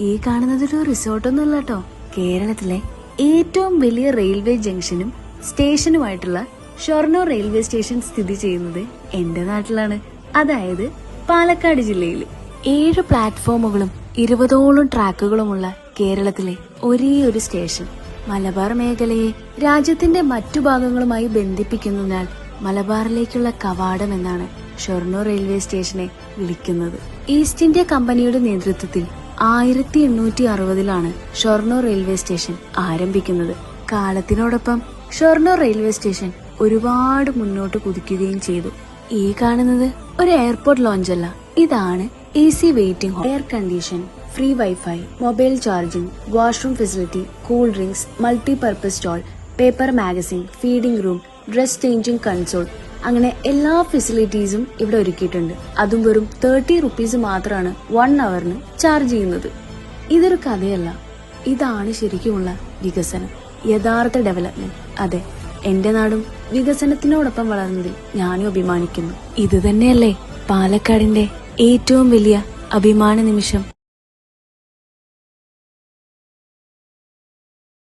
ഈ കാണുന്നതൊരു റിസോർട്ടൊന്നുമല്ല കേട്ടോ. കേരളത്തിലെ ഏറ്റവും വലിയ റെയിൽവേ ജംഗ്ഷനും സ്റ്റേഷനുമായിട്ടുള്ള ഷൊർണൂർ റെയിൽവേ സ്റ്റേഷൻ സ്ഥിതി ചെയ്യുന്നത് എന്റെ നാട്ടിലാണ്. അതായത് പാലക്കാട് ജില്ലയിൽ. 7 പ്ലാറ്റ്ഫോമുകളും 20ഓളം ട്രാക്കുകളുമുള്ള കേരളത്തിലെ ഒരേ ഒരു സ്റ്റേഷൻ. മലബാർ മേഖലയെ രാജ്യത്തിന്റെ മറ്റു ഭാഗങ്ങളുമായി ബന്ധിപ്പിക്കുന്നതിനാൽ മലബാറിലേക്കുള്ള കവാടം എന്നാണ് ഷൊർണൂർ റെയിൽവേ സ്റ്റേഷനെ വിളിക്കുന്നത്. ഈസ്റ്റ് ഇന്ത്യ കമ്പനിയുടെ നേതൃത്വത്തിൽ 1860-ലാണ് ഷൊർണൂർ റെയിൽവേ സ്റ്റേഷൻ ആരംഭിക്കുന്നത്. കാലത്തിനോടൊപ്പം ഷൊർണൂർ റെയിൽവേ സ്റ്റേഷൻ ഒരുപാട് മുന്നോട്ട് കുതിക്കുകയും ചെയ്തു. ഈ കാണുന്നത് ഒരു എയർപോർട്ട് ലോഞ്ചല്ല, ഇതാണ് AC waiting hall, air condition, free wifi, mobile charging, washroom facility, cool drinks, multipurpose stall, paper magazine, feeding room, dress changing console, അങ്ങനെ എല്ലാ ഫെസിലിറ്റീസും ഇവിടെ ഒരുക്കിയിട്ടുണ്ട്. അതും വെറും 30 റുപ്പീസ് മാത്രമാണ് 1 അവറിന് ചാർജ് ചെയ്യുന്നത്. ഇതൊരു കഥയല്ല, ഇതാണ് ശരിക്കുമുള്ള വികസനം, യഥാർത്ഥ ഡെവലപ്മെന്റ്. അതെ, എന്റെ നാടും വികസനത്തിനോടൊപ്പം വളർന്നതിൽ ഞാനും അഭിമാനിക്കുന്നു. ഇത് തന്നെയല്ലേ പാലക്കാടിന്റെ ഏറ്റവും വലിയ അഭിമാന നിമിഷം.